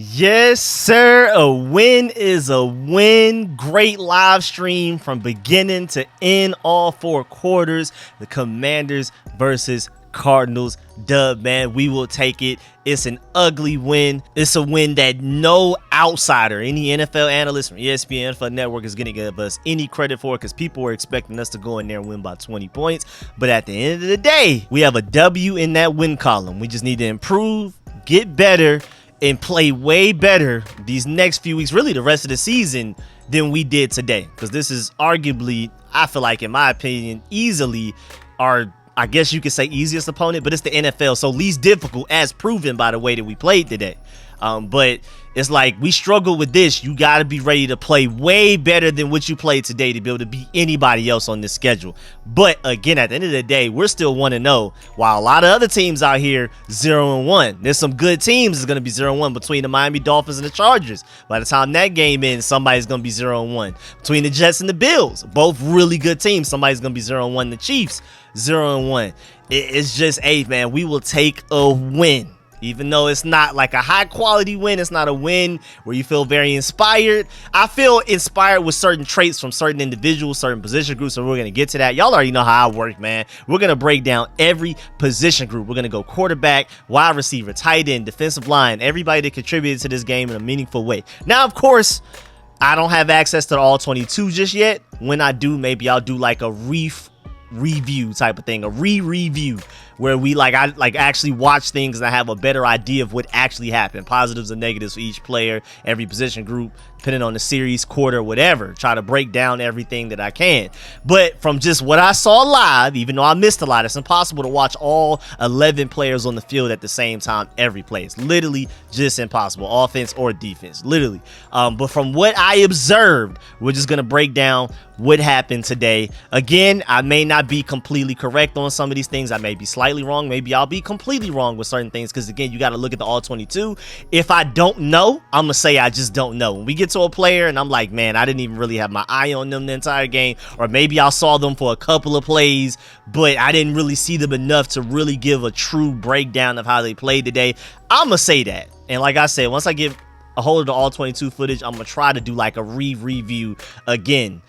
Yes, sir. A win is a win. Great live stream from beginning to end, all four quarters. The Commanders versus Cardinals. Dub, man. We will take it. It's an ugly win. It's a win that no outsider, any NFL analyst from ESPN, NFL Network is going to give us any credit for, because people were expecting us to go in there and win by 20 points. But at the end of the day, we have a W in that win column. We just need to improve, get better, and play way better these next few weeks, really the rest of the season, than we did today. Because this is arguably, I feel like, in my opinion, easily our, I guess you could say, easiest opponent, but it's the NFL, so least difficult, as proven by the way that we played today. But it's like, we struggle with this. You got to be ready to play way better than what you played today to be able to beat anybody else on this schedule. But again, at the end of the day, we're still 1-0, while a lot of other teams out here 0-1. There's some good teams that's going to be 0-1 between the Miami Dolphins and the Chargers. By the time that game ends, somebody's going to be 0-1. Between the Jets and the Bills, both really good teams, somebody's going to be 0-1. The Chiefs, 0-1. It's just, hey, man, we will take a win. Even though it's not like a high quality win, it's not a win where you feel very inspired. I feel inspired with certain traits from certain individuals, certain position groups, and we're going to get to that. Y'all already know how I work, man. We're going to break down every position group. We're going to go quarterback, wide receiver, tight end, defensive line, everybody that contributed to this game in a meaningful way. Now, of course, I don't have access to the all 22 just yet. When I do, maybe I'll do like a review type of thing, a review where I actually watch things and I have a better idea of what actually happened, positives and negatives for each player, every position group, depending on the series, quarter, whatever. Try to break down everything that I can. But from just what I saw live, even though I missed a lot, it's impossible to watch all 11 players on the field at the same time every play. It's literally just impossible, offense or defense, literally. But from what I observed, we're just gonna break down what happened today. Again, I may not be completely correct on some of these things. I may be slightly wrong. Maybe I'll be completely wrong with certain things, because again, you got to look at the all 22. If I don't know, I'm gonna say I just don't know. When we get to a player and I'm like, man, I didn't even really have my eye on them the entire game, or maybe I saw them for a couple of plays, but I didn't really see them enough to really give a true breakdown of how they played today, I'm gonna say that. And like I said, once I get a hold of the all 22 footage, I'm gonna try to do like a review again,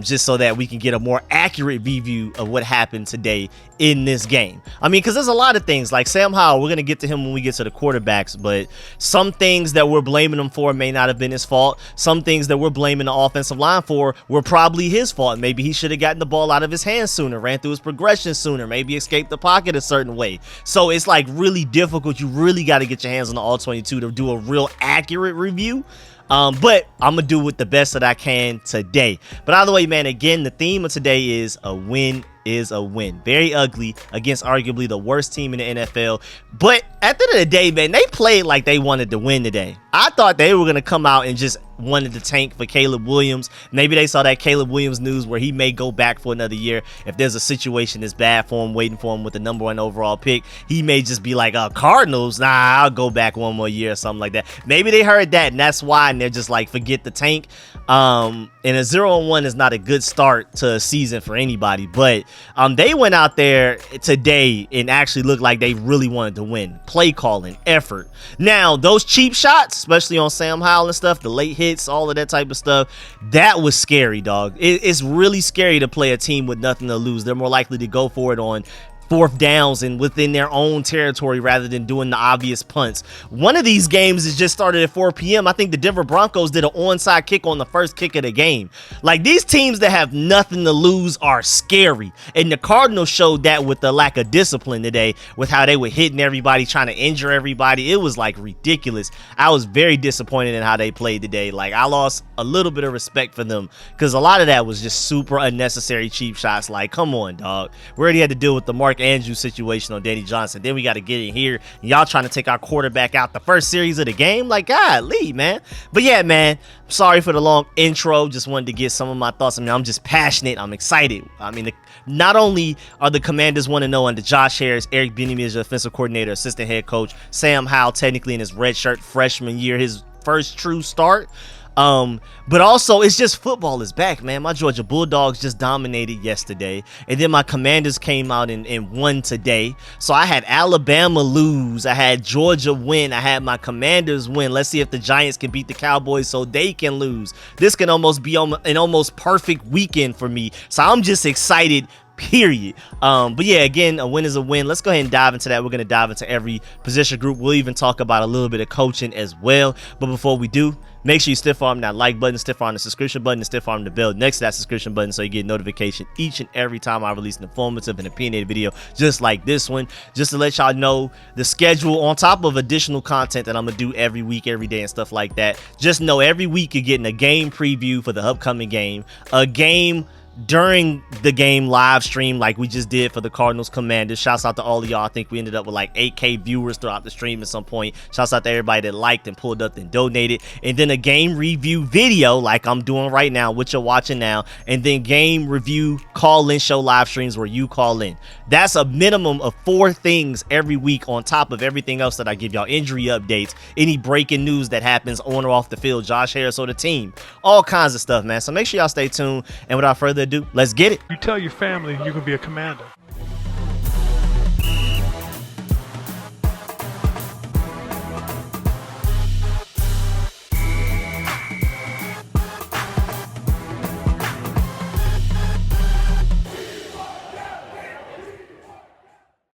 just so that we can get a more accurate review of what happened today in this game. I mean, because there's a lot of things like Sam Howell, we're gonna get to him when we get to the quarterbacks, but some things that we're blaming him for may not have been his fault. Some things that we're blaming the offensive line for were probably his fault. Maybe he should have gotten the ball out of his hands sooner, ran through his progression sooner, maybe escaped the pocket a certain way. So it's like really difficult. You really got to get your hands on the all 22 to do a real accurate review. But I'm gonna do with the best that I can today. But either way, man, again, the theme of today is a win is a win. Very ugly against arguably the worst team in the NFL. But at the end of the day, man, they played like they wanted to win today. I thought they were going to come out and just wanted to tank for Caleb Williams. Maybe they saw that Caleb Williams news where he may go back for another year. If there's a situation that's bad for him, waiting for him with the number 1 overall pick, he may just be like, Cardinals, nah, I'll go back one more year or something like that. Maybe they heard that and that's why, and they're just like, forget the tank. And a 0-1 is not a good start to a season for anybody, but they went out there today and actually looked like they really wanted to win. Play calling, effort. Now, those cheap shots, especially on Sam Howell and stuff, the late hits, all of that type of stuff, that was scary, dog. It's really scary to play a team with nothing to lose. They're more likely to go for it on fourth downs and within their own territory rather than doing the obvious punts. One of these games is just started at 4 p.m. I think the Denver Broncos did an onside kick on the first kick of the game. Like, these teams that have nothing to lose are scary. And the Cardinals showed that with the lack of discipline today, with how they were hitting everybody, trying to injure everybody. It was like ridiculous. I was very disappointed in how they played today. Like, I lost a little bit of respect for them because a lot of that was just super unnecessary cheap shots. Like, come on, dog. We already had to deal with the Mark Andrews situation on Danny Johnson. Then we got to get in here and y'all trying to take our quarterback out the first series of the game. Like, golly, man. But yeah, man, sorry for the long intro. Just wanted to get some of my thoughts. I mean, I'm just passionate. I'm excited. I mean, not only are the Commanders 1-0 under Josh Harris, Eric Bieniemy is the offensive coordinator, assistant head coach, Sam Howell technically in his redshirt freshman year, his first true start. But also it's just football is back, man. My Georgia Bulldogs just dominated yesterday, and then my Commanders came out and won today. So I had Alabama lose, I had Georgia win, I had my Commanders win. Let's see if the Giants can beat the Cowboys so they can lose. This can almost be an almost perfect weekend for me. So I'm just excited, period. But yeah, again, a win is a win. Let's go ahead and dive into that. We're going to dive into every position group. We'll even talk about a little bit of coaching as well. But before we do, make sure you stiff arm that like button, stiff arm the subscription button, and stiff arm the bell next to that subscription button so you get notification each and every time I release an informative and opinionated video just like this one. Just to let y'all know the schedule on top of additional content that I'm going to do every week, every day, and stuff like that. Just know every week you're getting a game preview for the upcoming game, a game during the game live stream like we just did for the Cardinals Commanders. Shouts out to all of y'all. I think we ended up with like 8K viewers throughout the stream at some point. Shouts out to everybody that liked and pulled up and donated. And then a game review video like I'm doing right now, which you're watching now. And then game review call-in show live streams where you call in. That's a minimum of 4 things every week on top of everything else that I give y'all. Injury updates, any breaking news that happens on or off the field, Josh Harris or the team, all kinds of stuff, man. So make sure y'all stay tuned. And without further ado, let's get it. You tell your family you can be a commander.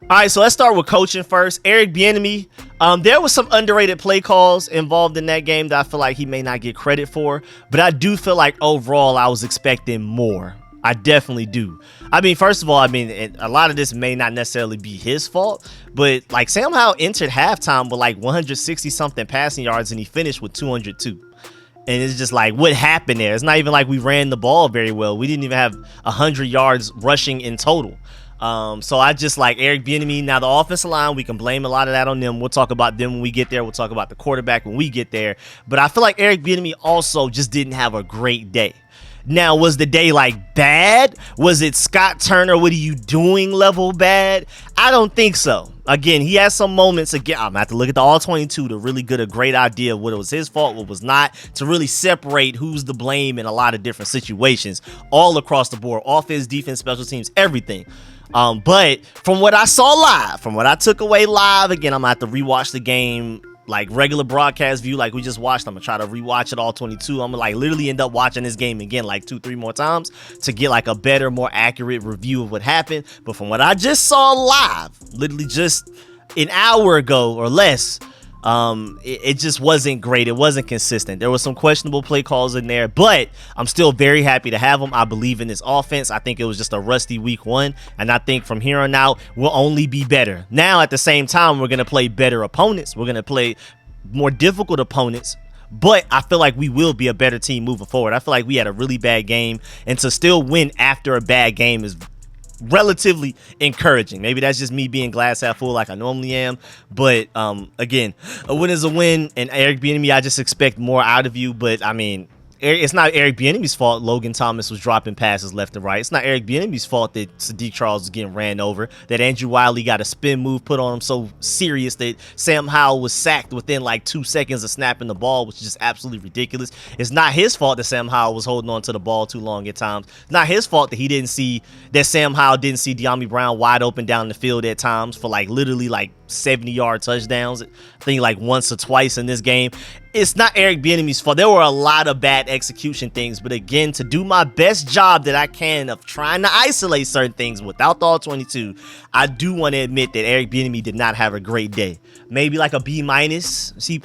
All right, so let's start with coaching first. Eric Bieniemy, there was some underrated play calls involved in that game that I feel like he may not get credit for, but I do feel like overall I was expecting more. I definitely do. I mean, first of all, a lot of this may not necessarily be his fault, but like Sam Howell entered halftime with like 160 something passing yards and he finished with 202. And it's just like, what happened there? It's not even like we ran the ball very well. We didn't even have 100 yards rushing in total. So I just like Eric Bieniemy. Now the offensive line, we can blame a lot of that on them. We'll talk about them when we get there. We'll talk about the quarterback when we get there. But I feel like Eric Bieniemy also just didn't have a great day. Now, was the day like bad? Was it Scott Turner, what are you doing level bad? I don't think so. Again, he has some moments. Again, I'm gonna have to look at the all 22 to really get a great idea of what was his fault, what was not, to really separate who's to blame in a lot of different situations all across the board. Offense, defense, special teams, everything. But from what I saw live, from what I took away live, again, I'm gonna have to rewatch the game like regular broadcast view like we just watched. I'm gonna try to rewatch it all 22. I'm gonna like literally end up watching this game again like 2-3 more times to get like a better, more accurate review of what happened. But from what I just saw live, literally just an hour ago or less, it just wasn't great. It wasn't consistent. There was some questionable play calls in there, but I'm still very happy to have them. I believe in this offense. I think it was just a rusty week 1, and I think from here on out we'll only be better. Now at the same time, we're going to play better opponents. We're going to play more difficult opponents, but I feel like we will be a better team moving forward. I feel like we had a really bad game, and to still win after a bad game is relatively encouraging. Maybe that's just me being glass half full like I normally am, but again, a win is a win. And Eric Bieniemy, I just expect more out of you. But I mean, it's not Eric Bieniemy's fault Logan Thomas was dropping passes left and right. It's not Eric Bieniemy's fault that Sadiq Charles was getting ran over, that Andrew Wiley got a spin move put on him so serious that Sam Howell was sacked within like 2 seconds of snapping the ball, which is just absolutely ridiculous. It's not his fault that Sam Howell was holding on to the ball too long at times. It's not his fault that Sam Howell didn't see De'Ami Brown wide open down the field at times for like literally like 70-yard touchdowns. I think like once or twice in this game. It's not Eric Bieniemy's fault. There were a lot of bad execution things, but again, to do my best job that I can of trying to isolate certain things without the all 22, I do want to admit that Eric Bieniemy did not have a great day. Maybe like a B-, C+.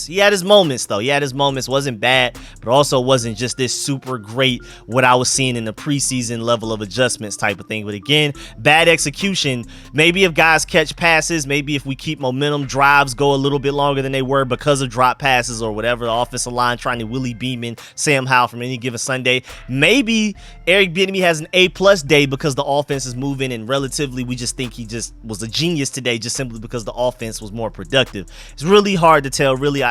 He had his moments though. He had his moments. Wasn't bad, but also wasn't just this super great what I was seeing in the preseason level of adjustments type of thing. But again, bad execution. Maybe if guys catch passes, maybe if we keep momentum, drives go a little bit longer than they were because of drop passes or whatever, the offensive line trying to Willie Beeman Sam Howell from any given Sunday. Maybe Eric Bieniemy has an A+ day because the offense is moving, and relatively we just think he just was a genius today just simply because the offense was more productive. It's really hard to tell, really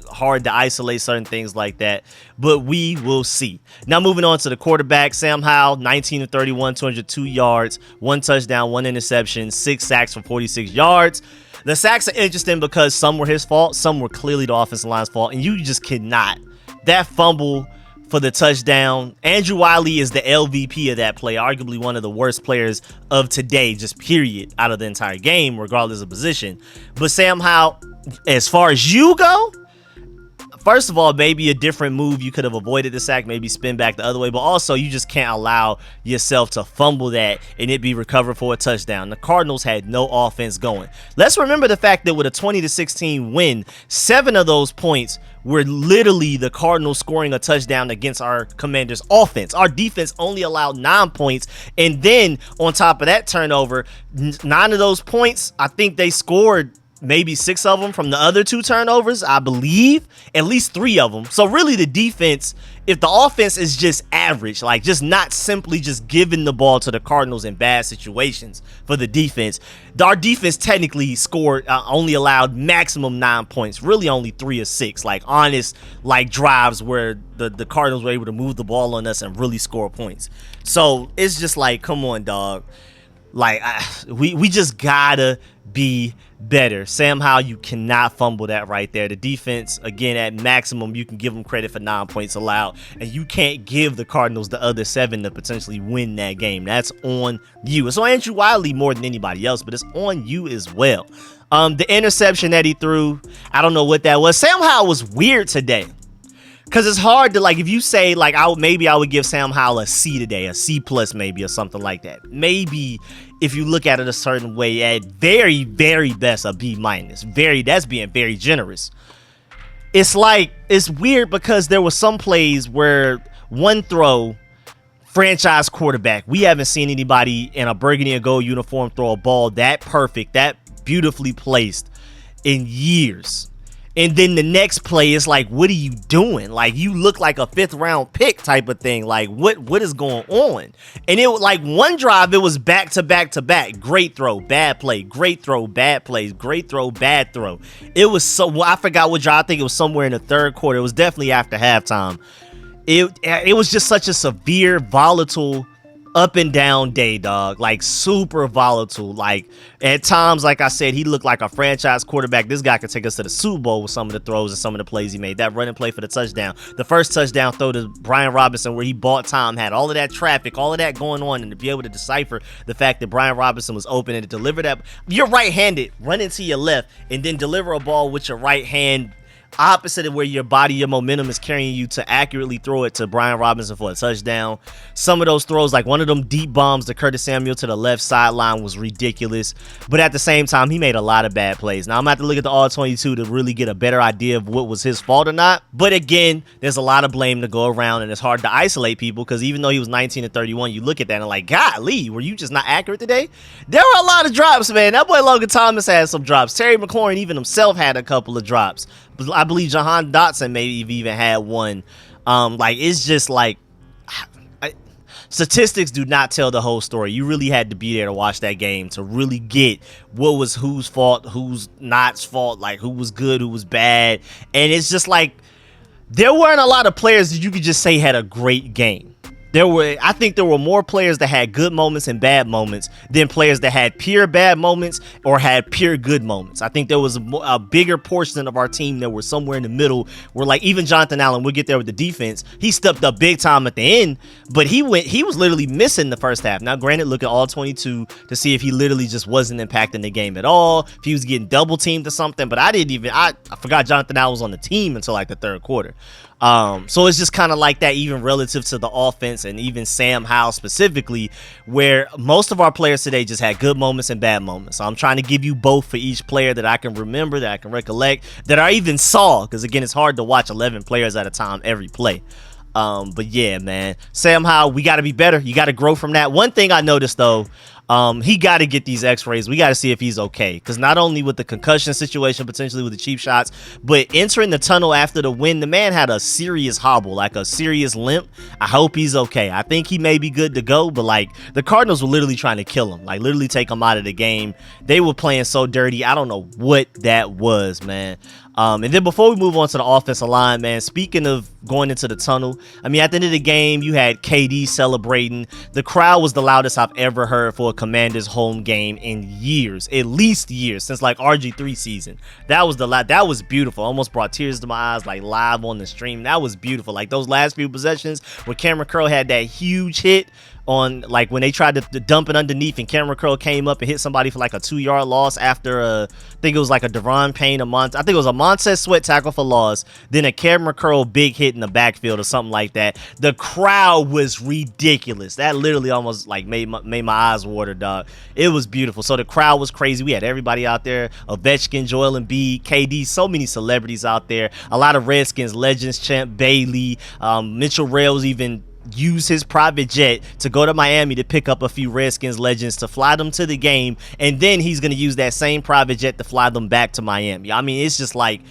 hard to isolate certain things like that, but we will see. Now moving on to the quarterback, Sam Howell, 19 of 31, 202 yards, 1 touchdown, 1 interception, 6 sacks for 46 yards. The sacks are interesting because some were his fault, some were clearly the offensive line's fault, and you just cannot that fumble for the touchdown. Andrew Wiley is the LVP of that play, arguably one of the worst players of today, just period, out of the entire game, regardless of position. But Sam Howell, as far as you go, first of all, maybe a different move. You could have avoided the sack, maybe spin back the other way, but also you just can't allow yourself to fumble that and it be recovered for a touchdown. The Cardinals had no offense going. Let's remember the fact that with a 20-16 win, 7 of those points were literally the Cardinals scoring a touchdown against our Commanders' offense. Our defense only allowed 9 points, and then on top of that turnover, 9 of those points, I think they scored maybe 6 of them from the other 2 turnovers, I believe, at least 3 of them. So really the defense, if the offense is just average, like just not simply just giving the ball to the Cardinals in bad situations for the defense, our defense technically scored, only allowed maximum 9 points, really only 3 or 6, like honest, like drives where the Cardinals were able to move the ball on us and really score points. So it's just like, come on, dog. Like, we just gotta be better. Sam Howell, you cannot fumble that right there. The defense, again, at maximum, you can give them credit for 9 points allowed, and you can't give the Cardinals the other 7 to potentially win that game. That's on you. It's on Andrew Wiley more than anybody else, but it's on you as well. The interception that he threw, I don't know what that was. Sam Howell was weird today. Because it's hard to, like, if you say, like, I would give Sam Howell a C today, a C plus maybe, or something like that. Maybe if you look at it a certain way, at very, very best, a B minus. That's being very generous. It's like, it's weird because there were some plays where one throw, franchise quarterback, we haven't seen anybody in a burgundy and gold uniform throw a ball that perfect, that beautifully placed in years. And then the next play is like, what are you doing? Like, you look like a 5th round pick type of thing. Like, what is going on? And it was like one drive, it was back to back to back. Great throw, bad play, great throw, bad plays, great throw, bad throw. It was so, I forgot what drive. I think it was somewhere in the 3rd quarter. It was definitely after halftime. It was just such a severe, volatile, up and down day, dog. Like, super volatile. Like, at times, like I said, he looked like a franchise quarterback. This guy could take us to the Super Bowl with some of the throws and some of the plays he made. That running play for the touchdown, the first touchdown throw to Brian Robinson where he bought time, had all of that traffic, all of that going on, and to be able to decipher the fact that Brian Robinson was open and to deliver that, you're right-handed, run into your left, and then deliver a ball with your right hand opposite of where your body, your momentum is carrying you to accurately throw it to Brian Robinson for a touchdown. Some of those throws, like one of them deep bombs to Curtis Samuel to the left sideline, was ridiculous. But at the same time, he made a lot of bad plays. Now, I'm going to have to look at the all-22 to really get a better idea of what was his fault or not. But again, there's a lot of blame to go around, and it's hard to isolate people because even though he was 19-31, you look at that and like, golly, were you just not accurate today? There were a lot of drops, man. That boy Logan Thomas had some drops. Terry McLaurin even himself had a couple of drops. I believe Jahan Dotson maybe even had one. Like, it's just like, statistics do not tell the whole story. You really had to be there to watch that game to really get what was whose fault, who's not's fault, like who was good, who was bad. And it's just like, there weren't a lot of players that you could just say had a great game. I think there were more players that had good moments and bad moments than players that had pure bad moments or had pure good moments. I think there was a bigger portion of our team that were somewhere in the middle where, like, even Jonathan Allen, we'll get there with the defense, he stepped up big time at the end, but he was literally missing the first half. Now, granted, look at all 22 to see if he literally just wasn't impacting the game at all, if he was getting double teamed or something, but I forgot Jonathan Allen was on the team until like the 3rd quarter. So it's just kind of like that, even relative to the offense and even Sam Howell specifically, where most of our players today just had good moments and bad moments. So I'm trying to give you both for each player that I can remember, that I can recollect, that I even saw, because again, it's hard to watch 11 players at a time every play. But yeah, man, Sam Howell, we got to be better. You got to grow from that. One thing I noticed though, he got to get these x-rays. We got to see if he's okay, because not only with the concussion situation, potentially with the cheap shots, but entering the tunnel after the win, the man had a serious hobble, like a serious limp. I hope he's okay. I think he may be good to go, but like, the Cardinals were literally trying to kill him, like literally take him out of the game. They were playing so dirty. I don't know what that was, man. And then before we move on to the offensive line, man, speaking of going into the tunnel, I mean, at the end of the game, you had KD celebrating. The crowd was the loudest I've ever heard for a Commanders home game in years, at least years, since like RG3 season. That was beautiful. Almost brought tears to my eyes, like live on the stream. That was beautiful. Like those last few possessions where Cameron Curl had that huge hit on, like when they tried to dump it underneath and Cameron Curl came up and hit somebody for like a 2-yard loss after I think it was like a Deron Payne, I think it was a Montez Sweat tackle for loss, then a Cameron Curl big hit in the backfield or something like that. The crowd was ridiculous. That literally almost like made my eyes water, dog. It was beautiful. So the crowd was crazy. We had everybody out there, Ovechkin, Joel Embiid, KD, so many celebrities out there. A lot of Redskins legends, Champ Bailey, Mitchell Rails even use his private jet to go to Miami to pick up a few Redskins legends to fly them to the game, and then he's going to use that same private jet to fly them back to Miami. I mean, it's just like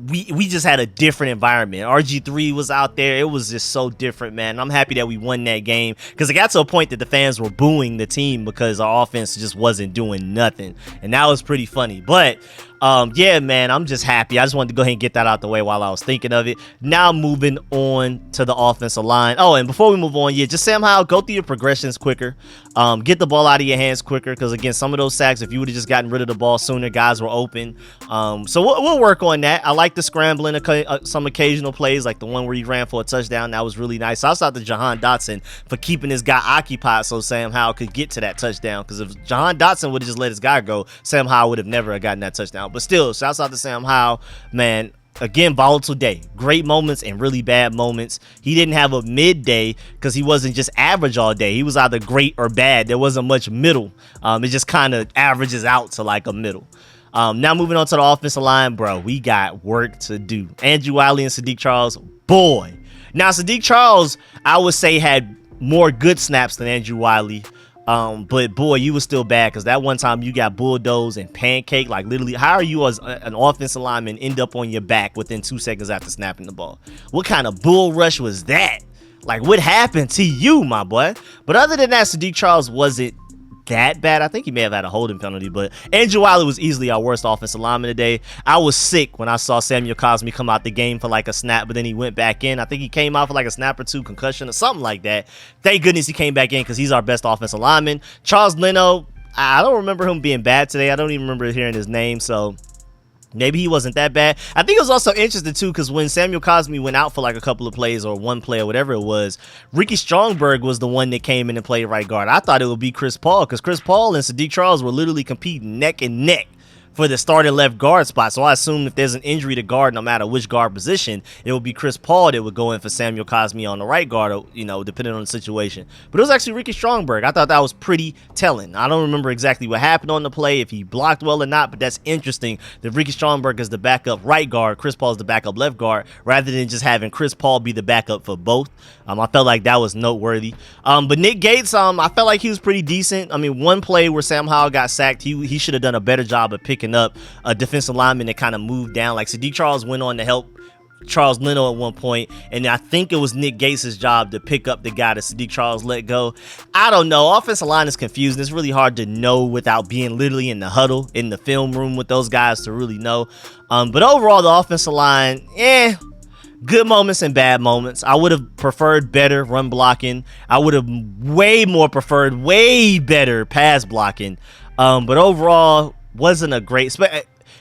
we just had a different environment. RG3 was out there. It was just so different, man. And I'm happy that we won that game because it got to a point that the fans were booing the team because our offense just wasn't doing nothing, and that was pretty funny. But yeah, man, I'm just happy. I just wanted to go ahead and get that out the way while I was thinking of it. Now moving on to the offensive line. Oh, and before we move on, yeah, just somehow go through your progressions quicker. Get the ball out of your hands quicker because, again, some of those sacks, if you would have just gotten rid of the ball sooner, guys were open. So we'll work on that. I like the scrambling, some occasional plays, like the one where he ran for a touchdown. That was really nice. So I shout out to Jahan Dotson for keeping this guy occupied so Sam Howell could get to that touchdown, because if Jahan Dotson would have just let his guy go, Sam Howell would have never gotten that touchdown. But still, shouts out to Sam Howell, man. Again, volatile day. Great moments and really bad moments. He didn't have a midday because he wasn't just average all day. He was either great or bad. There wasn't much middle. It just kind of averages out to like a middle. Now moving on to the offensive line, bro. We got work to do. Andrew Wiley and Sadiq Charles, boy. Now, Sadiq Charles, I would say, had more good snaps than Andrew Wiley. But boy, you were still bad because that one time you got bulldozed and pancake. Like literally, how are you as an offensive lineman end up on your back within 2 seconds after snapping the ball? What kind of bull rush was that? Like, what happened to you, my boy? But other than that, Sadiq Charles wasn't that bad. I think he may have had a holding penalty, but Andrew Wiley was easily our worst offensive lineman today. I was sick when I saw Samuel Cosmi come out the game for like a snap, but then he went back in. I think he came out for like a snap or two, concussion or something like that. Thank goodness he came back in because he's our best offensive lineman. Charles Leno, I don't remember him being bad today. I don't even remember hearing his name, so maybe he wasn't that bad. I think it was also interesting too because when Samuel Cosmi went out for like a couple of plays or one play or whatever it was, Ricky Strongberg was the one that came in and played right guard. I thought it would be Chris Paul because Chris Paul and Sadiq Charles were literally competing neck and neck for the starting left guard spot. So I assume if there's an injury to guard, no matter which guard position, it would be Chris Paul that would go in for Samuel Cosmi on the right guard, you know, depending on the situation. But it was actually Ricky Strongberg. I thought that was pretty telling. I don't remember exactly what happened on the play, if he blocked well or not, but that's interesting that Ricky Strongberg is the backup right guard, Chris Paul is the backup left guard, rather than just having Chris Paul be the backup for both. I felt like that was noteworthy. But Nick Gates, I felt like he was pretty decent. I mean, one play where Sam Howell got sacked, he should have done a better job of picking up a defensive lineman that kind of moved down. Like Sadiq Charles went on to help Charles Leno at one point, and I think it was Nick Gates' job to pick up the guy that Sadiq Charles let go. I don't know. Offensive line is confusing. It's really hard to know without being literally in the huddle, in the film room with those guys to really know. But overall, the offensive line, good moments and bad moments. I would have preferred better run blocking. I would have preferred way better pass blocking. But overall, wasn't a great,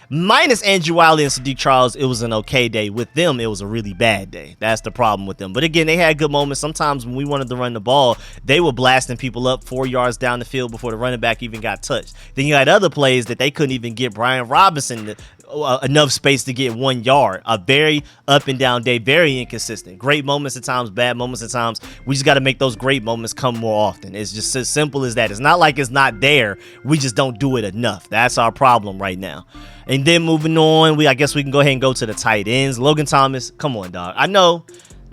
minus Andrew Wiley and Sadiq Charles, it was an okay day. With them, it was a really bad day. That's the problem with them. But again, they had good moments. Sometimes when we wanted to run the ball, they were blasting people up 4 yards down the field before the running back even got touched. Then you had other plays that they couldn't even get Brian Robinson enough space to get 1 yard. A very up and down day, very inconsistent. Great moments at times, bad moments at times. We just got to make those great moments come more often. It's just as simple as that. It's not like it's not there. We just don't do it enough. That's our problem right now. And then moving on, I guess we can go ahead and go to the tight ends. Logan Thomas, come on, dog. I know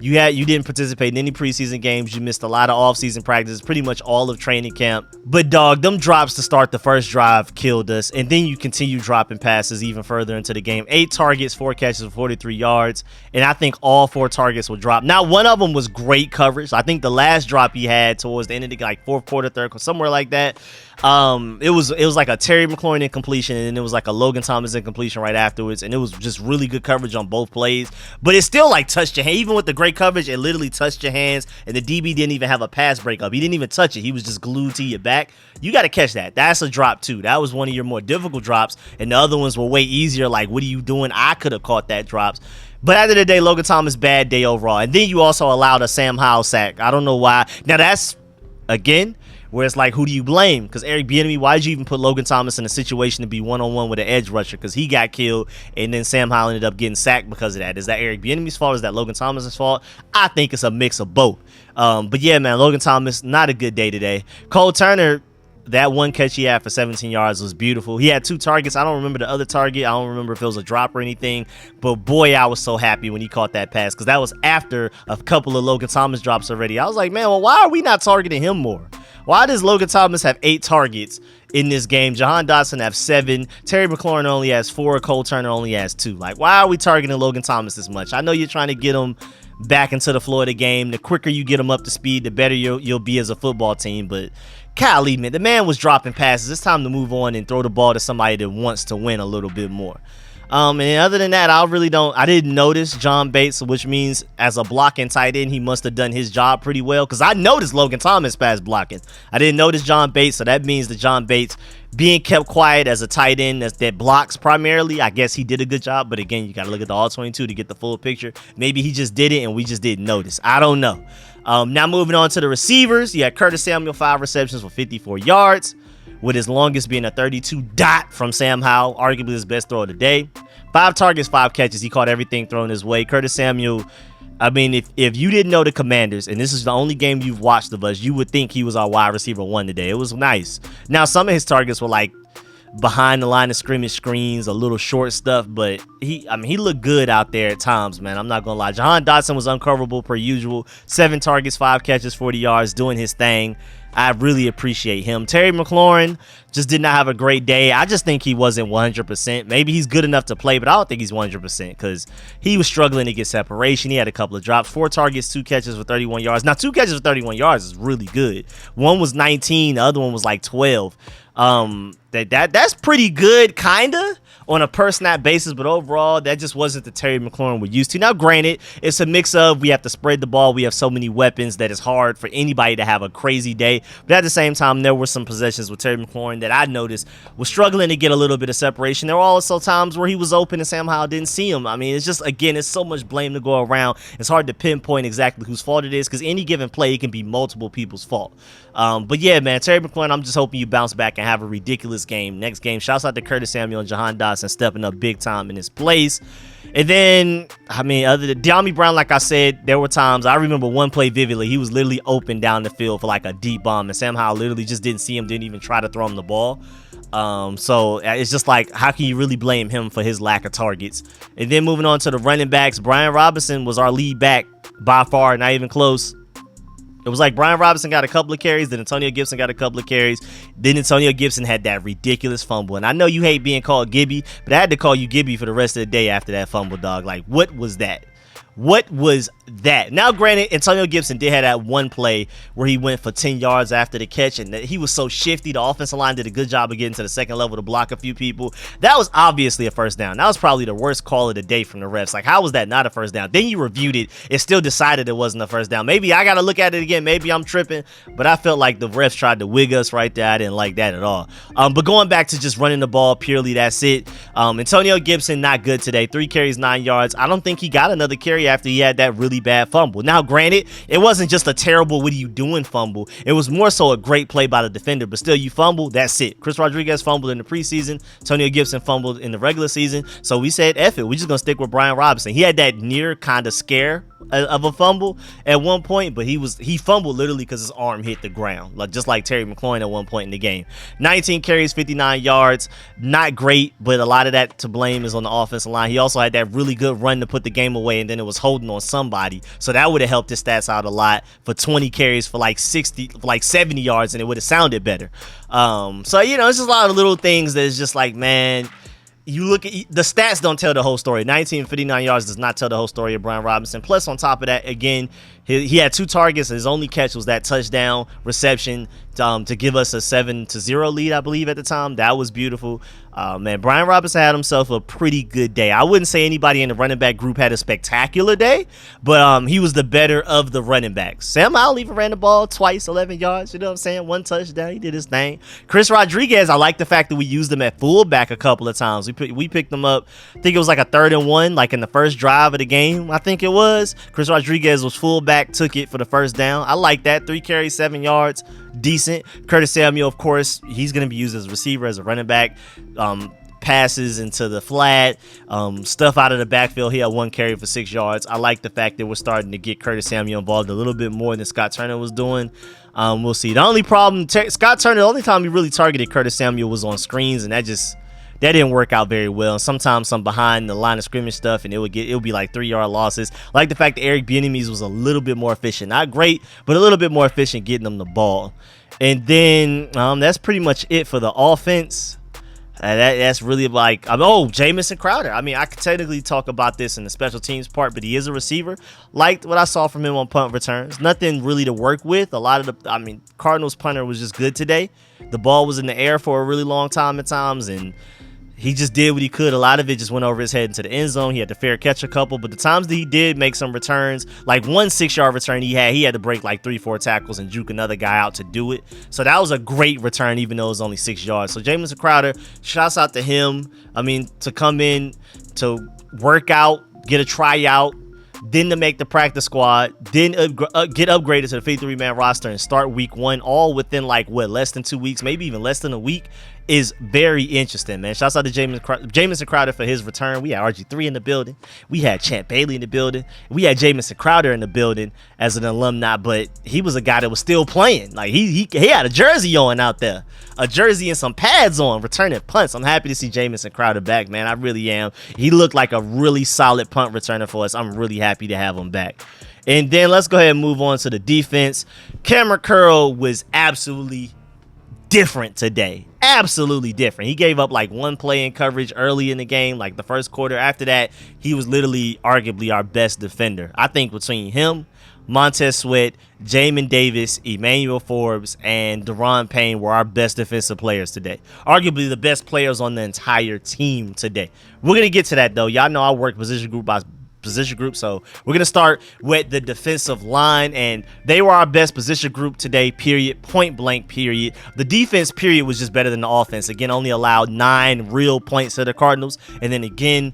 You didn't participate in any preseason games. You missed a lot of offseason practices, pretty much all of training camp. But dog, them drops to start the first drive killed us, and then you continue dropping passes even further into the game. 8 targets, 4 catches for 43 yards, and I think all 4 targets were dropped. Now, one of them was great coverage. I think the last drop he had towards the end of the like fourth quarter, third quarter, somewhere like that. It was like a Terry McLaurin incompletion, and then it was like a Logan Thomas incompletion right afterwards, and it was just really good coverage on both plays. But it still like touched your hand. Even with the great coverage, it literally touched your hands, and the DB didn't even have a pass breakup. He didn't even touch it. He was just glued to your back. You got to catch that. That's a drop too. That was one of your more difficult drops, and the other ones were way easier. Like, what are you doing? I could have caught that drops. But at the end of the day, Logan Thomas, bad day overall. And then you also allowed a Sam Howell sack. I don't know why. Now that's, again, where it's like, who do you blame? Because Eric Bieniemy, why did you even put Logan Thomas in a situation to be one-on-one with an edge rusher? Because he got killed, and then Sam Howell ended up getting sacked because of that. Is that Eric Bieniemy's fault? Is that Logan Thomas's fault? I think it's a mix of both. But yeah, man, Logan Thomas, not a good day today. Cole Turner, that one catch he had for 17 yards was beautiful. He had 2 targets. I don't remember the other target. I don't remember if it was a drop or anything. But boy, I was so happy when he caught that pass, because that was after a couple of Logan Thomas drops already. I was like, man, well, why are we not targeting him more? Why does Logan Thomas have 8 targets in this game? Jahan Dotson have 7. Terry McLaurin only has 4. Cole Turner only has 2. Like, why are we targeting Logan Thomas this much? I know you're trying to get him back into the flow of the game. The quicker you get him up to speed, the better you'll be as a football team. But golly, man, the man was dropping passes. It's time to move on and throw the ball to somebody that wants to win a little bit more. And other than that, I didn't notice John Bates, which means as a blocking tight end, he must have done his job pretty well, because I noticed Logan Thomas pass blocking. I didn't notice John Bates, so that means that John Bates being kept quiet as a tight end that blocks primarily, I guess he did a good job. But again, you got to look at the all-22 to get the full picture. Maybe he just did it and we just didn't notice. I don't know. Now moving on to the receivers, you had Curtis Samuel, 5 receptions for 54 yards. With his longest being a 32 dot from Sam Howell, arguably his best throw of the day. 5 targets, 5 catches. He caught everything thrown his way. Curtis Samuel, I mean, if you didn't know the Commanders, and this is the only game you've watched of us, you would think he was our wide receiver 1 today. It was nice. Now, some of his targets were like behind the line of scrimmage screens, a little short stuff, but he looked good out there at times, man. I'm not gonna lie. Jahan Dotson was uncoverable per usual. 7 targets, 5 catches, 40 yards, doing his thing. I really appreciate him. Terry McLaurin just did not have a great day. I just think he wasn't 100%. Maybe he's good enough to play, but I don't think he's 100% because he was struggling to get separation. He had a couple of drops. 4 targets, 2 catches for 31 yards. Now, 2 catches for 31 yards is really good. One was 19. The other one was like 12. That's pretty good, kinda, on a per snap basis, but overall, that just wasn't the Terry McLaurin we're used to. Now, granted, it's a mix of we have to spread the ball. We have so many weapons that it's hard for anybody to have a crazy day. But at the same time, there were some possessions with Terry McLaurin that I noticed was struggling to get a little bit of separation. There were also times where he was open and Sam Howell didn't see him. I mean, it's just, again, it's so much blame to go around. It's hard to pinpoint exactly whose fault it is because any given play, it can be multiple people's fault. But yeah, man, Terry McLaurin, I'm just hoping you bounce back and have a ridiculous game next game. Shouts out to Curtis Samuel and Jahan Dotson stepping up big time in his place. And then, I mean, other than De'Ami Brown, like I said, there were times, I remember one play vividly, he was literally open down the field for like a deep bomb, and Sam Howell literally just didn't see him, didn't even try to throw him the ball. So it's just like, how can you really blame him for his lack of targets? And then moving on to the running backs, Brian Robinson was our lead back by far, not even close. It was like Brian Robinson got a couple of carries, then Antonio Gibson got a couple of carries, then Antonio Gibson had that ridiculous fumble. And I know you hate being called Gibby, but I had to call you Gibby for the rest of the day after that fumble, dog. Like, what was that? What was that? Now, granted, Antonio Gibson did have that one play where he went for 10 yards after the catch, and he was so shifty. The offensive line did a good job of getting to the second level to block a few people. That was obviously a first down. That was probably the worst call of the day from the refs. Like, how was that not a first down? Then you reviewed it. It still decided it wasn't a first down. Maybe I got to look at it again. Maybe I'm tripping, but I felt like the refs tried to wig us right there. I didn't like that at all. But going back to just running the ball purely, that's it. Antonio Gibson, not good today. 3 carries, 9 yards. I don't think he got another carry after he had that really bad fumble. Now, granted, it wasn't just a terrible what are you doing fumble. It was more so a great play by the defender, but still, you fumble, that's it. Chris Rodriguez fumbled in the preseason. Antonio Gibson fumbled in the regular season. So we said, F it. We're just going to stick with Brian Robinson. He had that near kind of scare of a fumble at one point, but he fumbled literally because his arm hit the ground, like just like Terry McLaurin at one point in the game. 19 carries, 59 yards, not great, but a lot of that to blame is on the offensive line. He also had that really good run to put the game away, and then it was holding on somebody, so that would have helped his stats out a lot. For 20 carries for like 70 yards, and it would have sounded better. So it's just a lot of little things that's just like, man, you look at the stats don't tell the whole story. 19 59 yards does not tell the whole story of Brian Robinson. Plus, on top of that, again, he had 2 targets. His only catch was that touchdown reception to give us a 7-0 lead, I believe, at the time. That was beautiful. Man, Brian Robinson had himself a pretty good day. I wouldn't say anybody in the running back group had a spectacular day, but he was the better of the running backs. Sam Howell even ran the ball twice, 11 yards. You know what I'm saying? 1 touchdown. He did his thing. Chris Rodriguez, I like the fact that we used him at fullback a couple of times. We picked him up. I think it was like a 3rd and 1, like in the first drive of the game, I think it was. Chris Rodriguez was fullback, took it for the first down. I like that. 3 carries, 7 yards. Decent. Curtis Samuel, of course, he's going to be used as a receiver, as a running back. Passes into the flat, stuff out of the backfield. He had 1 carry for 6 yards. I like the fact that we're starting to get Curtis Samuel involved a little bit more than Scott Turner was doing. We'll see. The only problem, Scott Turner, the only time he really targeted Curtis Samuel was on screens, and that didn't work out very well. Sometimes some behind the line of scrimmage stuff, and it would be like 3-yard losses. I like the fact that Eric Bieniemy was a little bit more efficient. Not great, but a little bit more efficient getting them the ball. And then that's pretty much it for the offense. That's really like, Jamison Crowder. I mean, I could technically talk about this in the special teams part, but he is a receiver. Liked what I saw from him on punt returns. Nothing really to work with. Cardinals punter was just good today. The ball was in the air for a really long time at times, and he just did what he could. A lot of it just went over his head into the end zone. He had to fair catch a couple, but the times that he did make some returns, like 1 6-yard return he had to break like 3-4 tackles and juke another guy out to do it. So that was a great return, even though it was only 6 yards. So Jamison Crowder, shouts out to him. I mean, to come in, to work out, get a tryout, then to make the practice squad, then get upgraded to the 53-man roster and start week 1, all within less than 2 weeks, maybe even less than a week, is very interesting, man. Shouts out to Jamison Crowder for his return. We had RG3 in the building. We had Champ Bailey in the building. We had Jamison Crowder in the building as an alumni, but he was a guy that was still playing. Like he had a jersey on out there, a jersey and some pads on, returning punts. I'm happy to see Jamison Crowder back, man. I really am. He looked like a really solid punt returner for us. I'm really happy to have him back. And then let's go ahead and move on to the defense. Cameron Curl was absolutely different today. Absolutely different. He gave up like 1 play in coverage early in the game, like the first quarter. After that, he was literally arguably our best defender. I think between him, Montez Sweat, Jamin Davis, Emmanuel Forbes, and Deron Payne were our best defensive players today. Arguably the best players on the entire team today. We're going to get to that, though. Y'all know I work position group by position group, so we're gonna start with the defensive line, and they were our best position group today, period, point blank, period. The defense, period, was just better than the offense. Again, only allowed 9 real points to the Cardinals, and then again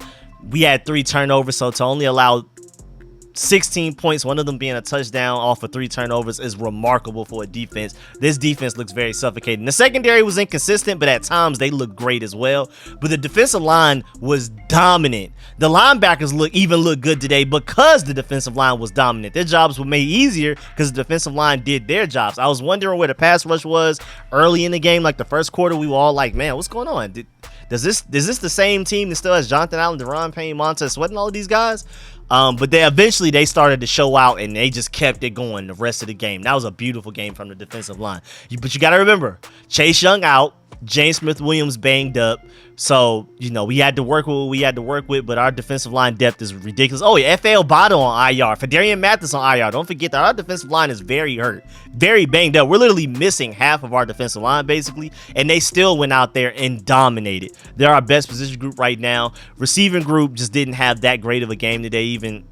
we had 3 turnovers, so to only allow 16 points, one of them being a touchdown off of 3 turnovers, is remarkable for a defense. This defense looks very suffocating. The secondary was inconsistent, but at times they looked great as well. But the defensive line was dominant. The linebackers look good today because the defensive line was dominant. Their jobs were made easier because the defensive line did their jobs. I was wondering where the pass rush was early in the game, like the first quarter. We were all like, man, what's going on? Is this the same team that still has Jonathan Allen, Deron Payne, Montez Sweat, and all of these guys? But they started to show out, and they just kept it going the rest of the game. That was a beautiful game from the defensive line. But you got to remember, Chase Young out, James Smith-Williams banged up. So, we had to work with what we had to work with, but our defensive line depth is ridiculous. Oh, yeah, F.A. Obado on IR. Fadarian Mathis on IR. Don't forget that our defensive line is very hurt, very banged up. We're literally missing half of our defensive line, basically, and they still went out there and dominated. They're our best position group right now. Receiving group just didn't have that great of a game today, even.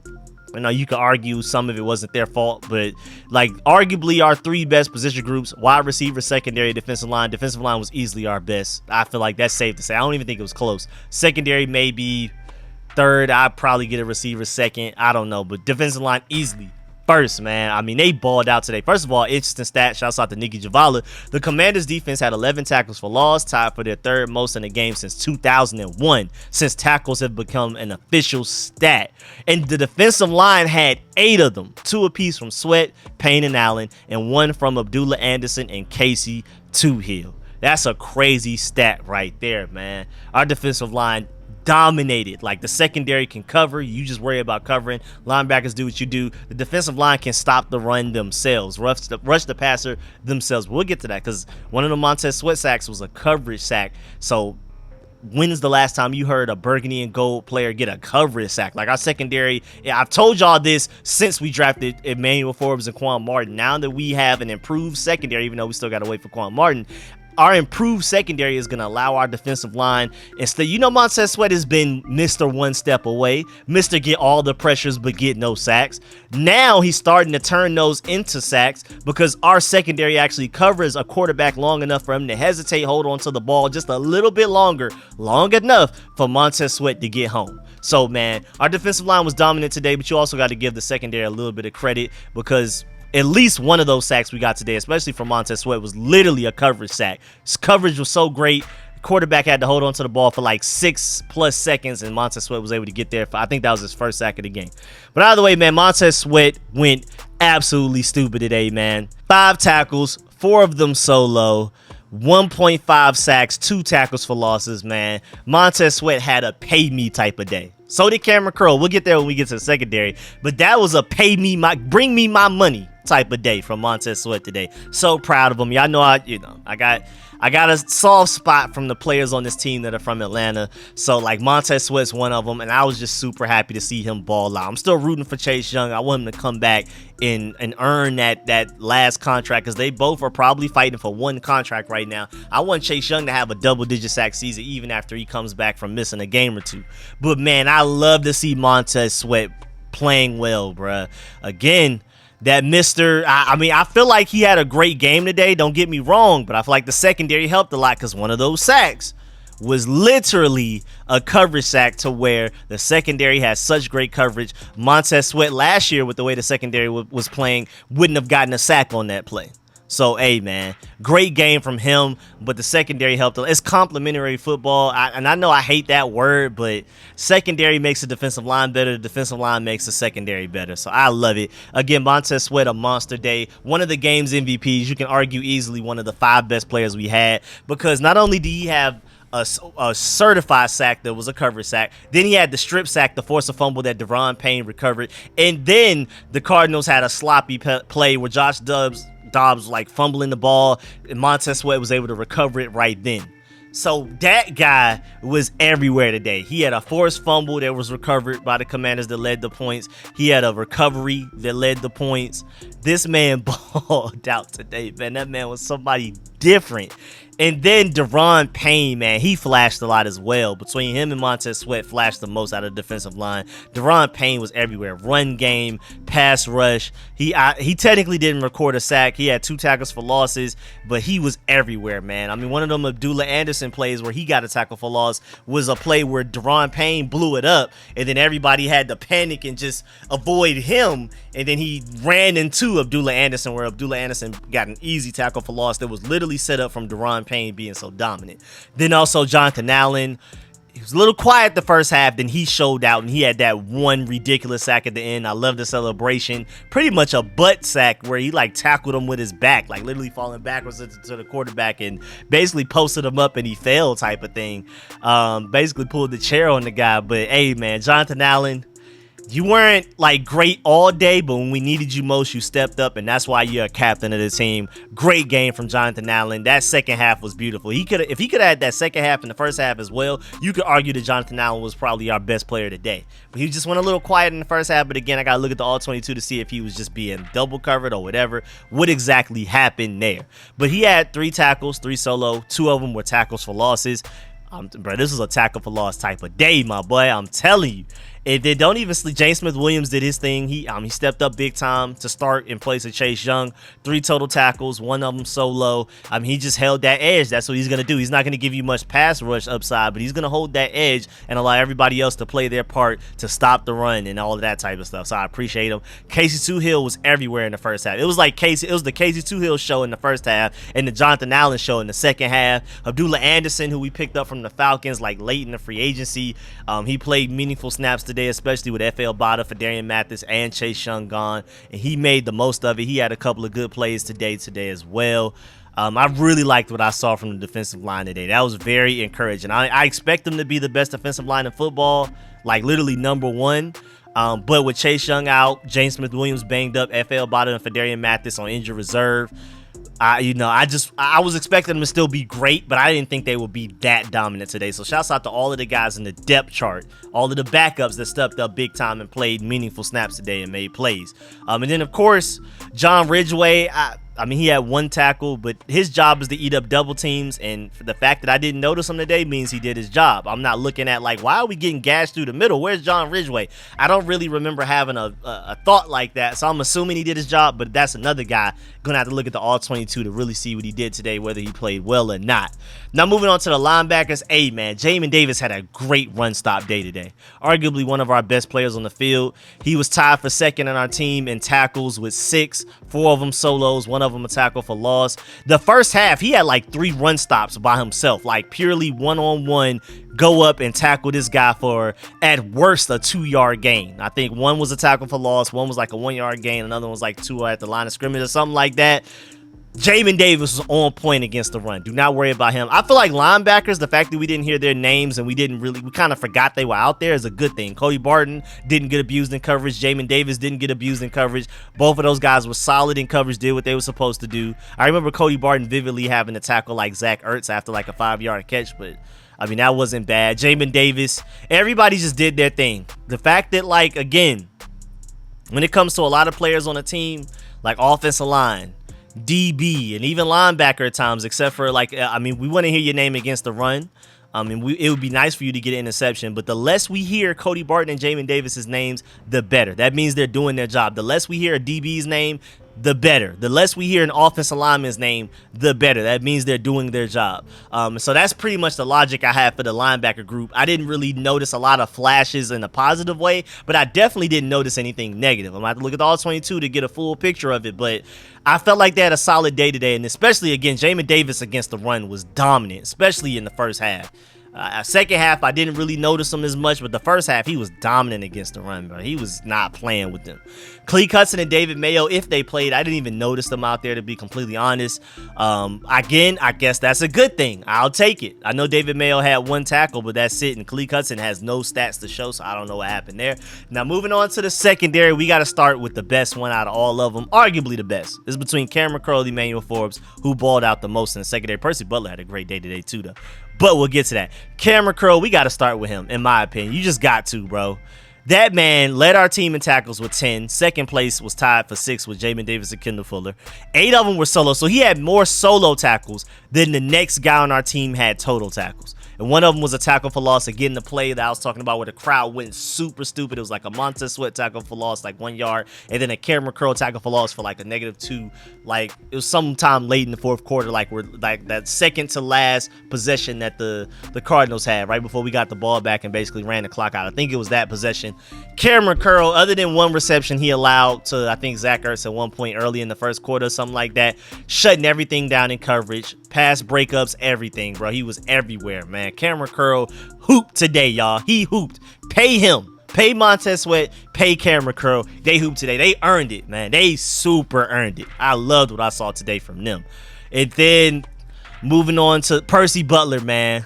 You could argue some of it wasn't their fault, but arguably our 3 best position groups, wide receiver, secondary, defensive line. Defensive line was easily our best. I feel like that's safe to say. I don't even think it was close. Secondary maybe 3rd. I'd probably get a receiver 2nd. I don't know, but defensive line easily first, man. I mean, they balled out today. First of all, interesting stat. Shouts out to Nikki Javala. The Commanders defense had 11 tackles for loss, tied for their third most in the game since 2001, since tackles have become an official stat. And the defensive line had 8 of them, 2 apiece from Sweat, Payne, and Allen, and 1 from Abdullah Anderson and Casey Toohill. That's a crazy stat right there, man. Our defensive line dominated. Like, the secondary can cover. You just worry about covering. Linebackers do what you do. The defensive line can stop the run themselves, rush the passer themselves. We'll get to that because one of the Montez Sweat sacks was a coverage sack. So when's the last time you heard a burgundy and gold player get a coverage sack? Like, our secondary, I've told y'all this since we drafted Emmanuel Forbes and Quan Martin. Now that we have an improved secondary, even though we still got to wait for Quan Martin, our improved secondary is going to allow our defensive line. Instead, Montez Sweat has been Mr. One Step Away, Mr. Get all the pressures but get no sacks. Now he's starting to turn those into sacks because our secondary actually covers a quarterback long enough for him to hesitate, hold on to the ball just a little bit longer, long enough for Montez Sweat to get home. So, man, our defensive line was dominant today, but you also got to give the secondary a little bit of credit because at least one of those sacks we got today, especially from Montez Sweat, was literally a coverage sack. His coverage was so great. The quarterback had to hold on to the ball for like 6+ seconds, and Montez Sweat was able to get there. I think that was his first sack of the game. But either way, man, Montez Sweat went absolutely stupid today, man. 5 tackles, 4 of them solo, 1.5 sacks, 2 tackles for losses, man. Montez Sweat had a pay me type of day. So did Cameron Curl. We'll get there when we get to the secondary. But that was a bring me my money type of day from Montez Sweat today. So proud of him. Y'all know I got a soft spot from the players on this team that are from Atlanta. So, like, Montez Sweat's one of them, and I was just super happy to see him ball out. I'm still rooting for Chase Young. I want him to come back and earn that last contract because they both are probably fighting for one contract right now. I want Chase Young to have a double-digit sack season even after he comes back from missing a game or 2. But, man, I love to see Montez Sweat playing well, bruh. Again, that I feel like he had a great game today, don't get me wrong, but I feel like the secondary helped a lot because one of those sacks was literally a coverage sack to where the secondary has such great coverage. Montez Sweat last year, with the way the secondary was playing, wouldn't have gotten a sack on that play. So, hey, man, great game from him, but the secondary helped. It's complimentary football, and I know I hate that word, but secondary makes the defensive line better. The defensive line makes the secondary better, so I love it. Again, Montez Sweat, a monster day. One of the game's MVPs. You can argue easily one of the 5 best players we had because not only did he have a certified sack that was a coverage sack, then he had the strip sack to force a fumble that Deron Payne recovered, and then the Cardinals had a sloppy play where Josh Dobbs like fumbling the ball, and Montez Sweat was able to recover it right then. So that guy was everywhere today. He had a forced fumble that was recovered by the Commanders that led the points. He had a recovery that led the points. This man balled out today, man. That man was somebody different. And then Deron Payne, man, he flashed a lot as well. Between him and Montez Sweat, flashed the most out of the defensive line. Deron Payne was everywhere. Run game, pass rush. He technically didn't record a sack. He had 2 tackles for losses, but he was everywhere, man. I mean, one of them Abdullah Anderson plays where he got a tackle for loss was a play where Deron Payne blew it up, and then everybody had to panic and just avoid him, and then he ran into Abdullah Anderson where Abdullah Anderson got an easy tackle for loss that was literally set up from Deron Payne being so dominant. Then also Jonathan Allen, he was a little quiet the first half, then he showed out and he had that one ridiculous sack at the end. I love the celebration. Pretty much a butt sack where he like tackled him with his back, like literally falling backwards to the quarterback and basically posted him up and he fell type of thing. Basically pulled the chair on the guy. But hey, man, Jonathan Allen, you weren't like great all day, but when we needed you most, you stepped up, and that's why you're a captain of the team. Great game from Jonathan Allen. That second half was beautiful. If he could have had that second half and the first half as well, you could argue that Jonathan Allen was probably our best player today. But he just went a little quiet in the first half. But again, I gotta look at the all 22 to see if he was just being double covered or whatever. What exactly happened there? But he had 3 tackles, 3 solo. 2 of them were tackles for losses. Bro, this was a tackle for loss type of day, my boy. I'm telling you. It did. Don't even sleep. James Smith-Williams did his thing. He stepped up big time to start in place of Chase Young. 3 total tackles, 1 of them solo. He just held that edge. That's what he's going to do. He's not going to give you much pass rush upside, but he's going to hold that edge and allow everybody else to play their part to stop the run and all of that type of stuff. So I appreciate him. Casey Toohill was everywhere in the first half. It was the Casey Toohill show in the first half and the Jonathan Allen show in the second half. Abdullah Anderson, who we picked up from the Falcons late in the free agency, he played meaningful snaps today, especially with F.L. Bada, Fadarian Mathis, and Chase Young gone, and he made the most of it. He had a couple of good plays today as well. I really liked what I saw from the defensive line today. That was very encouraging. I expect them to be the best defensive line in football, literally number 1. But with Chase Young out, James Smith-Williams banged up, F.L. Bada and Fadarian Mathis on injured reserve, I was expecting them to still be great, but I didn't think they would be that dominant today. So shouts out to all of the guys in the depth chart, all of the backups that stepped up big time and played meaningful snaps today and made plays. And then, of course, John Ridgeway, he had 1 tackle, but his job is to eat up double teams, and the fact that I didn't notice him today means he did his job. I'm not looking at why are we getting gashed through the middle? Where's John Ridgeway? I don't really remember having a thought like that, so I'm assuming he did his job, but that's another guy. Gonna have to look at the All-22 to really see what he did today, whether he played well or not. Now moving on to the linebackers. Hey man, Jamin Davis had a great run stop day today. Arguably one of our best players on the field. He was tied for second on our team in tackles with 6, 4 of them solos, 1 of them a tackle for loss. The first half, he had 3 run stops by himself, purely one-on-one, go up and tackle this guy for, at worst, a 2-yard gain. I think 1 was a tackle for loss, 1 was a 1-yard gain, another one was 2 at the line of scrimmage or something like that. Jamin Davis was on point against the run. Do not worry about him. I feel like linebackers, the fact that we didn't hear their names and we kind of forgot they were out there is a good thing. Cody Barton didn't get abused in coverage. Jamin Davis didn't get abused in coverage. Both of those guys were solid in coverage, did what they were supposed to do. I remember Cody Barton vividly having to tackle Zach Ertz after a 5-yard catch, but that wasn't bad. Jamin Davis, everybody just did their thing. The fact that, again, when it comes to a lot of players on a team, offensive line, DB, and even linebacker at times, except for we want to hear your name against the run. It would be nice for you to get an interception, but the less we hear Cody Barton and Jamin Davis's names, the better. That means they're doing their job. The less we hear a DB's name, the better. The less we hear an offensive lineman's name, the better. That means they're doing their job. So that's pretty much the logic I have for the linebacker group. I didn't really notice a lot of flashes in a positive way, but I definitely didn't notice anything negative. I'm going to have to look at the All-22 to get a full picture of it, but I felt like they had a solid day today, and especially, again, Jamin Davis against the run was dominant, especially in the first half. Second half, I didn't really notice him as much, but the first half, he was dominant against the run, bro. He was not playing with them. Cleek Hudson and David Mayo, if they played, I didn't even notice them out there, to be completely honest. Again, I guess that's a good thing. I'll take it. I know David Mayo had 1 tackle, but that's it, and Cleek Hudson has no stats to show, so I don't know what happened there. Now, moving on to the secondary, we got to start with the best one out of all of them, arguably the best. It's between Cameron Curl, Emmanuel Forbes, who balled out the most in the secondary. Percy Butler had a great day today, too, though. But we'll get to that. Cameron Curl, we got to start with him, in my opinion. You just got to, bro. That man led our team in tackles with 10. Second place was tied for 6 with Jamin Davis and Kendall Fuller. 8 of them were solo, so he had more solo tackles than the next guy on our team had total tackles. And 1 of them was a tackle for loss. Again, the play that I was talking about where the crowd went super stupid. It was a Montez Sweat tackle for loss, 1 yard. And then a Cameron Curl tackle for loss for a -2. It was sometime late in the fourth quarter, that second to last possession that the Cardinals had right before we got the ball back and basically ran the clock out. I think it was that possession. Cameron Curl, other than 1 reception he allowed to, I think, Zach Ertz at one point early in the first quarter, something like that, shutting everything down in coverage, pass breakups, everything, bro. He was everywhere, man. Cameron Curl hooped today, y'all. He hooped. Pay him. Pay Montez Sweat. Pay Cameron Curl. They hooped today. They earned it, man. They super earned it. I loved what I saw today from them. And then moving on to Percy Butler, man.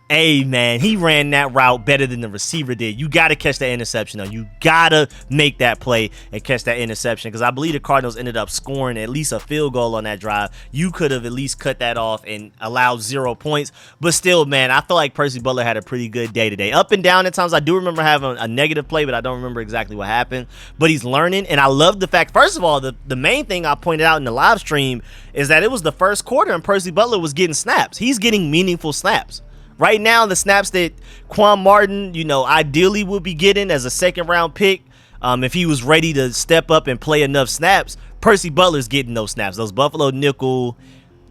Hey, man, he ran that route better than the receiver did. You got to catch that interception, though. You got to make that play and catch that interception, because I believe the Cardinals ended up scoring at least a field goal on that drive. You could have at least cut that off and allowed 0 points. But still, man, I feel like Percy Butler had a pretty good day today. Up and down at times. I do remember having a negative play, but I don't remember exactly what happened. But he's learning, and I love the fact, first of all, the main thing I pointed out in the live stream is that it was the first quarter and Percy Butler was getting snaps. He's getting meaningful snaps. right now, the snaps that Quan Martin, ideally would be getting as a second round pick, if he was ready to step up and play enough snaps, Percy Butler's getting those snaps. Those Buffalo nickel,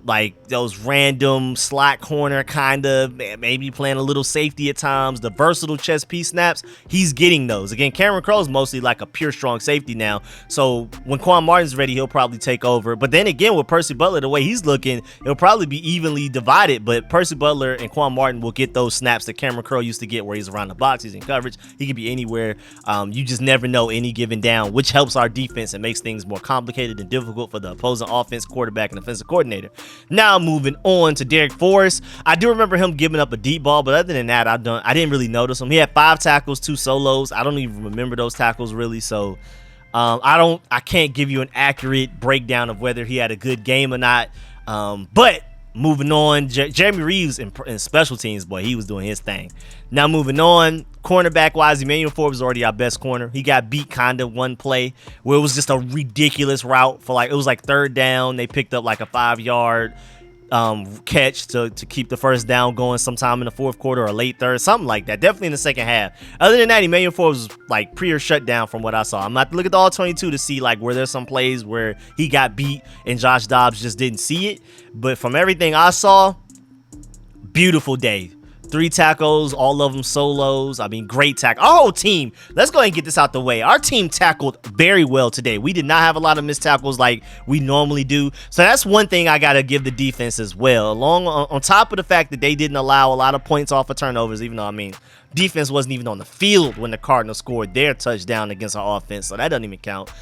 like those random slot corner kind of, maybe playing a little safety at times, the versatile chess piece snaps, he's getting those. Again, Cameron Crowe's mostly like a pure strong safety now, so when Quan Martin's ready, he'll probably take over. But then again, with Percy Butler, the way he's looking, it'll probably be evenly divided, but Percy Butler and Quan Martin will get those snaps that Cameron Crowe used to get, where he's around the box, he's in coverage, he can be anywhere. You just never know any given down, which helps our defense and makes things more complicated and difficult for the opposing offense, quarterback, and offensive coordinator. Now moving on to Derek Forrest. I do remember him giving up a deep ball, but other than that, I didn't really notice him. He had 5 tackles, 2 solos. I don't even remember those tackles really, so I can't give you an accurate breakdown of whether he had a good game or not. But moving on, Jeremy Reeves in special teams, boy, he was doing his thing. Now moving on, cornerback wise, Emmanuel Forbes is already our best corner. He got beat kind of one play where it was just a ridiculous route for it was like 3rd down. They picked up like a 5-yard catch to keep the first down going sometime in the 4th quarter or late 3rd, something like that. Definitely in the 2nd half. Other than that, Emmanuel Forbes was like pre or shut down from what I saw. I'm about to look at the all 22 to see like where there's some plays where he got beat and Josh Dobbs just didn't see it. But from everything I saw, beautiful day. 3 tackles, all of them solos. I mean, great tackle. Our whole team, let's go ahead and get this out the way. Our team tackled very well today. We did not have a lot of missed tackles like we normally do. So that's one thing I got to give the defense as well. On top of the fact that they didn't allow a lot of points off of turnovers, even though, defense wasn't even on the field when the Cardinals scored their touchdown against our offense. So that doesn't even count.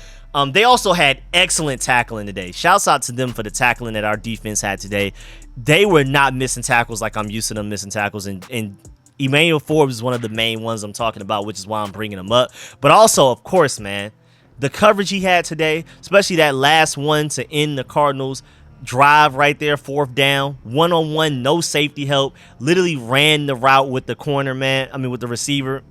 They also had excellent tackling today. Shouts out to them for the tackling that our defense had today. They were not missing tackles like I'm used to them missing tackles. And Emmanuel Forbes is one of the main ones I'm talking about, which is why I'm bringing him up. But also, of course, man, the coverage he had today, especially that last one to end the Cardinals drive right there, 4th down, one-on-one, no safety help, literally ran the route with the corner, with the receiver.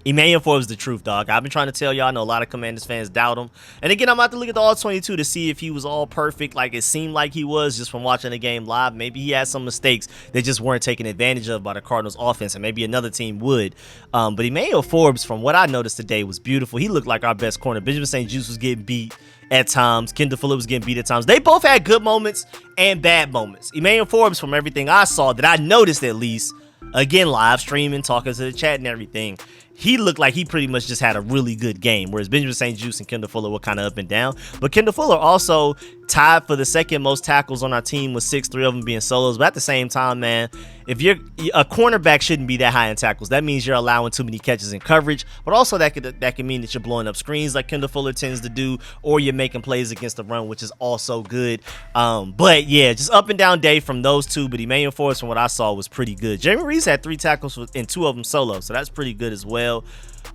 Emmanuel Forbes is the truth, dog. I've been trying to tell y'all. I know a lot of Commanders fans doubt him. And again, I'm about to look at the all 22 to see if he was all perfect like it seemed like he was just from watching the game live. Maybe he had some mistakes that just weren't taken advantage of by the Cardinals offense, and maybe another team would. But Emmanuel Forbes, from what I noticed today, was beautiful. He looked like our best corner. Benjamin St. Juste was getting beat at times. Kendall Fuller was getting beat at times. They both had good moments and bad moments. Emmanuel Forbes, from everything I saw, that I noticed at least, again, live streaming, talking to the chat and everything, he looked like he pretty much just had a really good game, whereas Benjamin St. Juste and Kendall Fuller were kind of up and down. But Kendall Fuller also tied for the 2nd most tackles on our team with 6, 3 of them being solos. But at the same time, man, if you're a cornerback, shouldn't be that high in tackles. That means you're allowing too many catches in coverage, but also that can mean that you're blowing up screens like Kendall Fuller tends to do, or you're making plays against the run, which is also good. But yeah, just up and down day from those two. But Emmanuel Forbes, from what I saw, was pretty good. Jeremy Reeves had 3 tackles and 2 of them solo, so that's pretty good as well.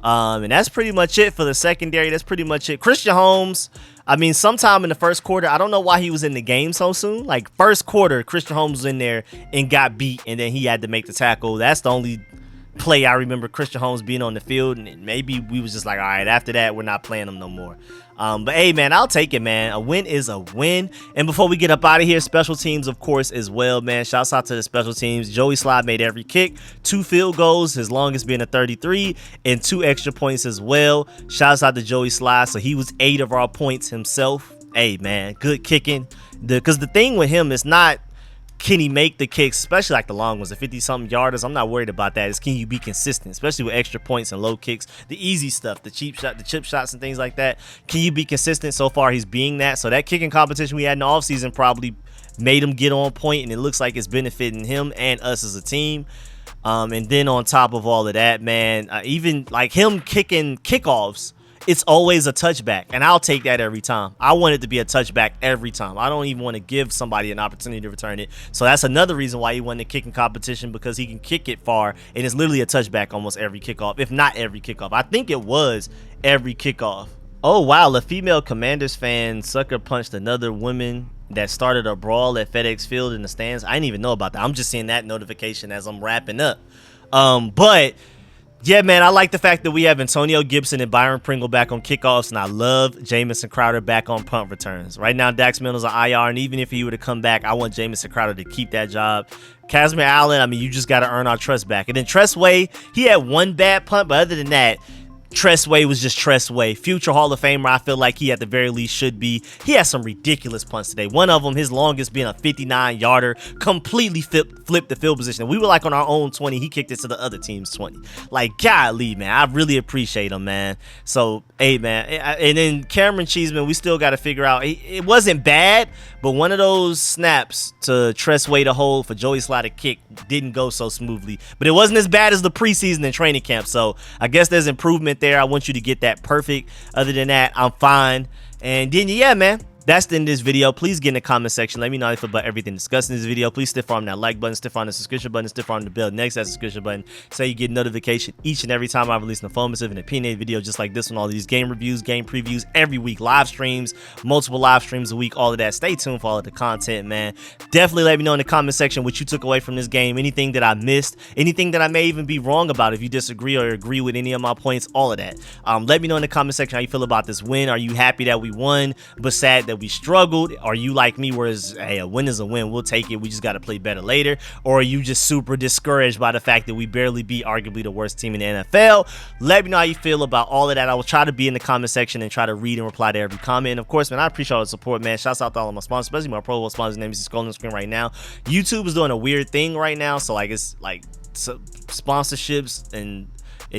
And that's pretty much it for the secondary. That's pretty much it. Christian Holmes, sometime in the 1st quarter, I don't know why he was in the game so soon. Like 1st quarter, Christian Holmes was in there and got beat, and then he had to make the tackle. That's the only play I remember Christian Holmes being on the field, and maybe we was just like, all right, after that, we're not playing him no more. But hey, man, I'll take it, man. A win is a win. And before we get up out of here, special teams, of course, as well, man. Shouts out to the special teams. Joey Slye made every kick, 2 field goals, his longest being a 33, and 2 extra points as well. Shouts out to Joey Slye. So he was 8 of our points himself. Hey, man, good kicking. Because the thing with him is not, can he make the kicks, especially like the long ones, the 50-something yarders? I'm not worried about that. It's can you be consistent, especially with extra points and low kicks, the easy stuff, the chip shots and things like that. Can you be consistent? So far, he's being that. So that kicking competition we had in the offseason probably made him get on point, and it looks like it's benefiting him and us as a team. And then on top of all of that, man, even like him kicking kickoffs, it's always a touchback, and I'll take that every time. I want it to be a touchback every time. I don't even want to give somebody an opportunity to return it. So that's another reason why he won the kicking competition, because he can kick it far, and it's literally a touchback almost every kickoff, if not every kickoff. I think it was every kickoff. Oh, wow, a female Commanders fan sucker punched another woman that started a brawl at FedEx Field in the stands. I didn't even know about that. I'm just seeing that notification as I'm wrapping up. But Yeah, man, I like the fact that we have Antonio Gibson and Byron Pringle back on kickoffs, and I love Jamison Crowder back on punt returns. Right now, Dax Mills on IR, and even if he were to come back, I want Jamison Crowder to keep that job. Casimir Allen, I mean, you just got to earn our trust back. And then Tress Way, he had one bad punt, but other than that, Tress Way was just Tress Way. Future Hall of Famer, I feel like he at the very least should be. He has some ridiculous punts today. One of them, his longest being a 59-yarder, completely flipped the field position. We were like on our own 20. He kicked it to the other team's 20. Like, golly, man, I really appreciate him, man. So, hey, man. And then Cameron Cheeseman, we still got to figure out. It wasn't bad, but one of those snaps to Tress Way to hold for Joey Slye to kick didn't go so smoothly. But it wasn't as bad as the preseason and training camp. So, I guess there's improvement there. I want you to get that perfect. Other than that, I'm fine. And then, yeah, man, that's the end of this video. Please get in the comment section. Let me know how you feel about everything discussed in this video. Please stiff arm that like button, stiff arm the subscription button, stiff arm the bell next to that subscription button, so you get notification each and every time I release an informative and opinionated video just like this one. All these game reviews, game previews every week, live streams, multiple live streams a week, all of that. Stay tuned for all of the content, man. Definitely let me know in the comment section what you took away from this game, anything that I missed, anything that I may even be wrong about. If you disagree or agree with any of my points, all of that. Let me know in the comment section how you feel about this win. Are you happy that we won but sad that we struggled? Are you like me, whereas, hey, a win is a win, we'll take it, we just got to play better later? Or are you just super discouraged by the fact that we barely beat arguably the worst team in the NFL? Let me know how you feel about all of that. I will try to be in the comment section and try to read and reply to every comment. And of course, man, I appreciate all the support, man. Shouts out to all of my sponsors, especially my Pro Bowl sponsors. Name is scrolling on the screen right now. YouTube is doing a weird thing right now, so like it's like sponsorships and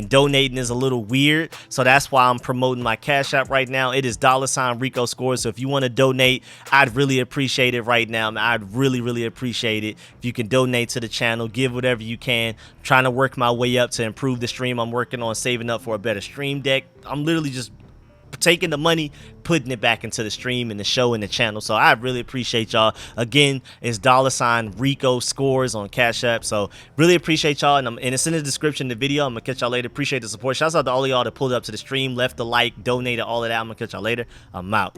donating is a little weird, so that's why I'm promoting my Cash App right now. It is $Rico Scores. So if you want to donate, I'd really appreciate it right now. I'd really appreciate it if you can donate to the channel, give whatever you can. I'm trying to work my way up to improve the stream. I'm working on saving up for a better stream deck. I'm literally just taking the money, putting it back into the stream and the show and the channel. So I really appreciate y'all. Again, it's $Rico Scores on Cash App. So really appreciate y'all, and it's in the description of the video. I'm gonna catch y'all later. Appreciate the support. Shouts out to all of y'all that pulled up to the stream, left the like, donated, all of that. I'm gonna catch y'all later. I'm out.